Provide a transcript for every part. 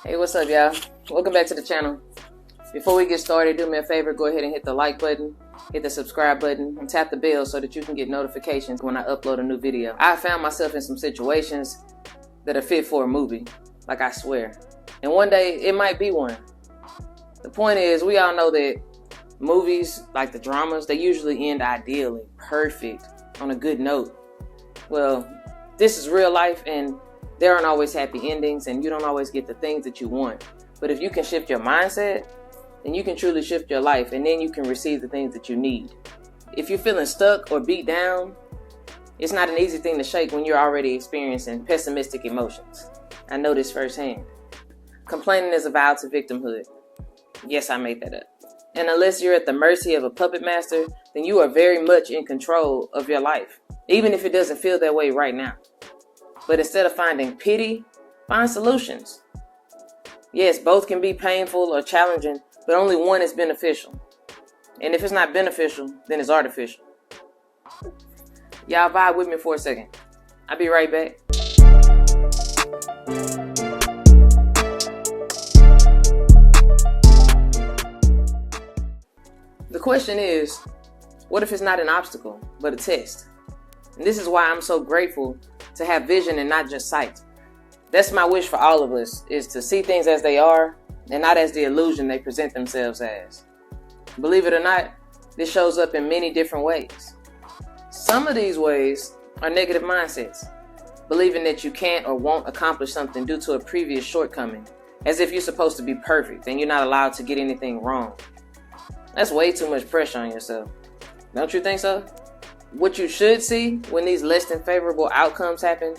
Hey, what's up, y'all? Welcome back to the channel. Before we get started, do me a favor, go ahead and hit the like button, hit the subscribe button, and tap the bell so that you can get notifications when I upload a new video. I found myself in some situations that are fit for a movie, like I swear. And one day, it might be one. The point is, we all know that movies, like the dramas, they usually end ideally, perfect, on a good note. Well, this is real life, and there aren't always happy endings, and you don't always get the things that you want. But if you can shift your mindset, then you can truly shift your life, and then you can receive the things that you need. If you're feeling stuck or beat down, it's not an easy thing to shake when you're already experiencing pessimistic emotions. I know this firsthand. Complaining is a vow to victimhood. Yes, I made that up. And unless you're at the mercy of a puppet master, then you are very much in control of your life, even if it doesn't feel that way right now. But instead of finding pity, find solutions. Yes, both can be painful or challenging, but only one is beneficial. And if it's not beneficial, then it's artificial. Y'all vibe with me for a second. I'll be right back. The question is, what if it's not an obstacle, but a test? And this is why I'm so grateful to have vision and not just sight. That's my wish for all of us, is to see things as they are and not as the illusion they present themselves as. Believe it or not, this shows up in many different ways. Some of these ways are negative mindsets, believing that you can't or won't accomplish something due to a previous shortcoming, as if you're supposed to be perfect and you're not allowed to get anything wrong. That's way too much pressure on yourself. Don't you think so? What you should see when these less than favorable outcomes happen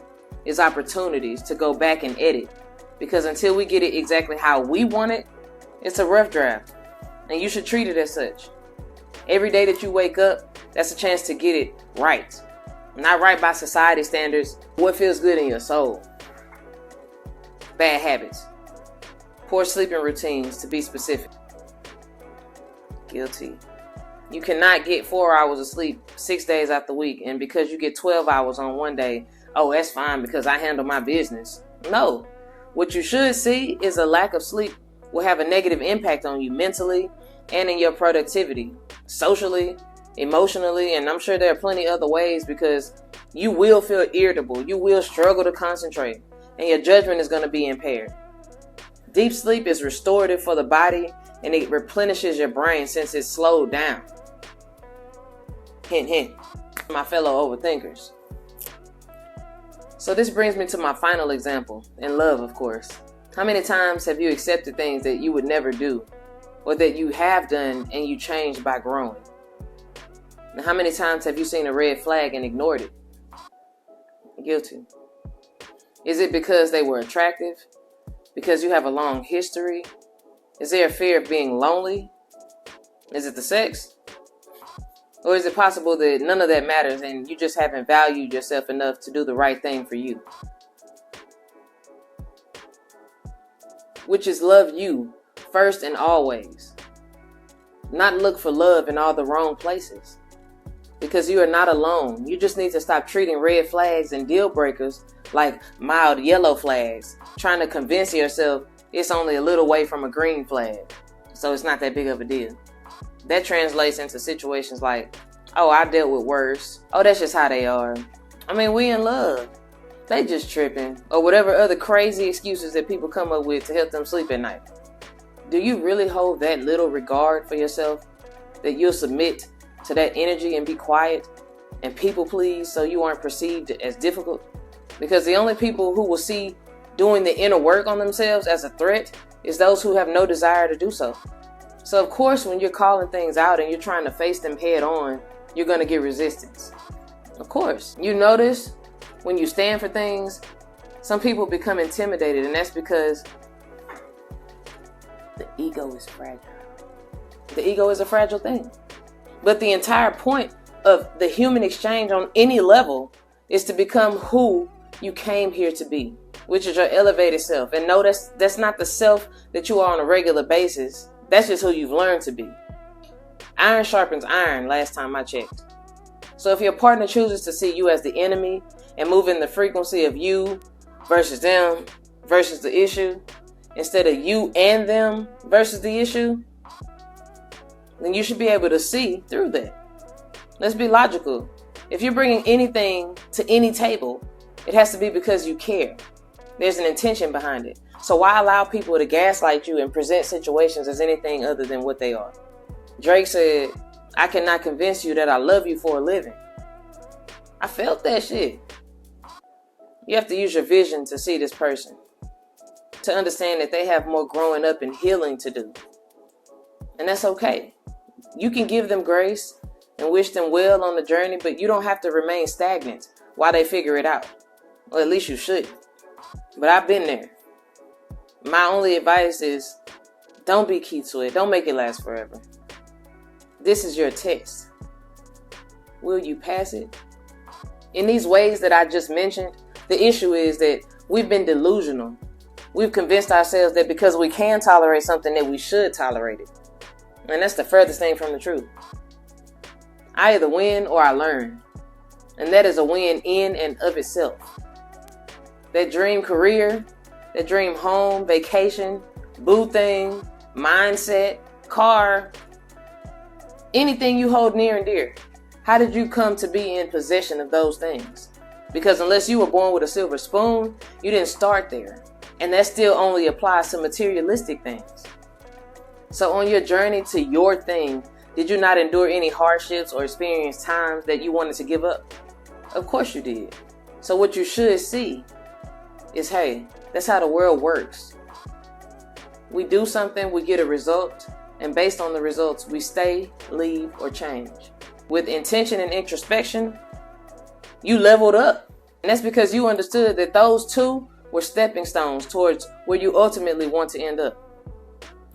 is opportunities to go back and edit. Because until we get it exactly how we want it, it's a rough draft. And you should treat it as such. Every day that you wake up, that's a chance to get it right. Not right by society standards, what feels good in your soul. Bad habits. Poor sleeping routines, to be specific. Guilty. You cannot get 4 hours of sleep 6 days out the week, and because you get 12 hours on one day, oh, that's fine because I handle my business. No. What you should see is a lack of sleep will have a negative impact on you mentally and in your productivity, socially, emotionally, and I'm sure there are plenty other ways, because you will feel irritable, you will struggle to concentrate, and your judgment is going to be impaired. Deep sleep is restorative for the body, and it replenishes your brain since it's slowed down. Hint, hint, my fellow overthinkers. So this brings me to my final example, in love, of course. How many times have you accepted things that you would never do, or that you have done and you changed by growing? And how many times have you seen a red flag and ignored it? Guilty. Is it because they were attractive? Because you have a long history? Is there a fear of being lonely? Is it the sex? Or is it possible that none of that matters and you just haven't valued yourself enough to do the right thing for you? Which is love you first and always. Not look for love in all the wrong places. Because you are not alone. You just need to stop treating red flags and deal breakers like mild yellow flags, trying to convince yourself it's only a little way from a green flag, so it's not that big of a deal. That translates into situations like, oh, I dealt with worse. Oh, that's just how they are. I mean, we in love. They just tripping. Or whatever other crazy excuses that people come up with to help them sleep at night. Do you really hold that little regard for yourself that you'll submit to that energy and be quiet and people please so you aren't perceived as difficult? Because the only people who will see doing the inner work on themselves as a threat is those who have no desire to do so. So of course, when you're calling things out and you're trying to face them head on, you're going to get resistance. Of course. You notice when you stand for things, some people become intimidated, and that's because the ego is fragile. The ego is a fragile thing. But the entire point of the human exchange on any level is to become who you came here to be, which is your elevated self. And no, that's not the self that you are on a regular basis. That's just who you've learned to be. Iron sharpens iron, last time I checked. So if your partner chooses to see you as the enemy and move in the frequency of you versus them versus the issue, instead of you and them versus the issue, then you should be able to see through that. Let's be logical. If you're bringing anything to any table, it has to be because you care. There's an intention behind it. So why allow people to gaslight you and present situations as anything other than what they are? Drake said, I cannot convince you that I love you for a living. I felt that shit. You have to use your vision to see this person, to understand that they have more growing up and healing to do. And that's okay. You can give them grace and wish them well on the journey, but you don't have to remain stagnant while they figure it out. Or at least you should. But I've been there. My only advice is don't be key to it. Don't make it last forever. This is your test. Will you pass it? In these ways that I just mentioned, the issue is that we've been delusional. We've convinced ourselves that because we can tolerate something that we should tolerate it. And that's the furthest thing from the truth. I either win or I learn. And that is a win in and of itself. That dream career, that dream home, vacation, boo thing, mindset, car, anything you hold near and dear. How did you come to be in possession of those things? Because unless you were born with a silver spoon, you didn't start there. And that still only applies to materialistic things. So on your journey to your thing, did you not endure any hardships or experience times that you wanted to give up? Of course you did. So what you should see is, hey, that's how the world works. We do something, we get a result, and based on the results, we stay, leave, or change. With intention and introspection, you leveled up. And that's because you understood that those two were stepping stones towards where you ultimately want to end up.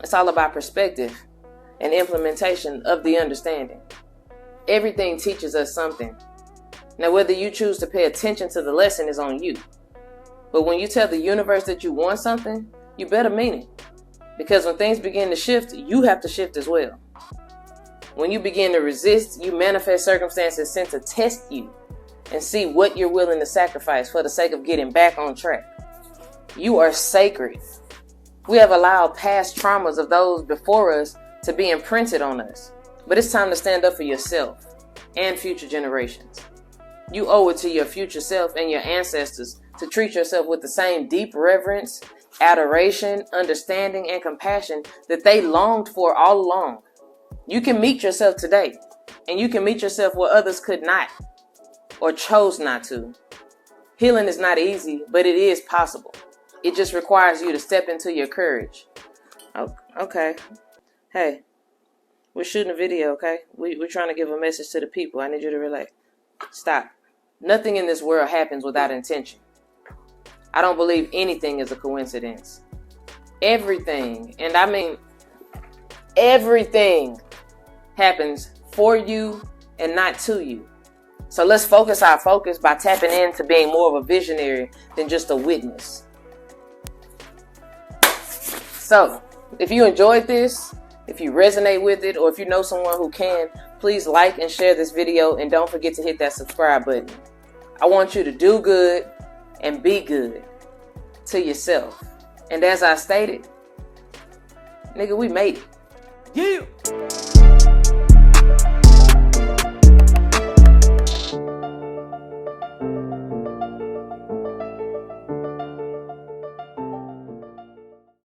It's all about perspective and implementation of the understanding. Everything teaches us something. Now, whether you choose to pay attention to the lesson is on you. But when you tell the universe that you want something, you better mean it. Because when things begin to shift, you have to shift as well. When you begin to resist, you manifest circumstances sent to test you and see what you're willing to sacrifice for the sake of getting back on track. You are sacred. We have allowed past traumas of those before us to be imprinted on us. But it's time to stand up for yourself and future generations. You owe it to your future self and your ancestors to treat yourself with the same deep reverence, adoration, understanding, and compassion that they longed for all along. You can meet yourself today, and you can meet yourself where others could not or chose not to. Healing is not easy, but it is possible. It just requires you to step into your courage. Oh, okay. Hey, we're shooting a video, okay? We're trying to give a message to the people. I need you to relax. Stop. Nothing in this world happens without intention. I don't believe anything is a coincidence. Everything, and I mean everything, happens for you and not to you. So let's focus our focus by tapping into being more of a visionary than just a witness. So, if you enjoyed this, if you resonate with it, or if you know someone who can, please like and share this video, and don't forget to hit that subscribe button. I want you to do good and be good to yourself. And as I stated, nigga, we made it. Yeah.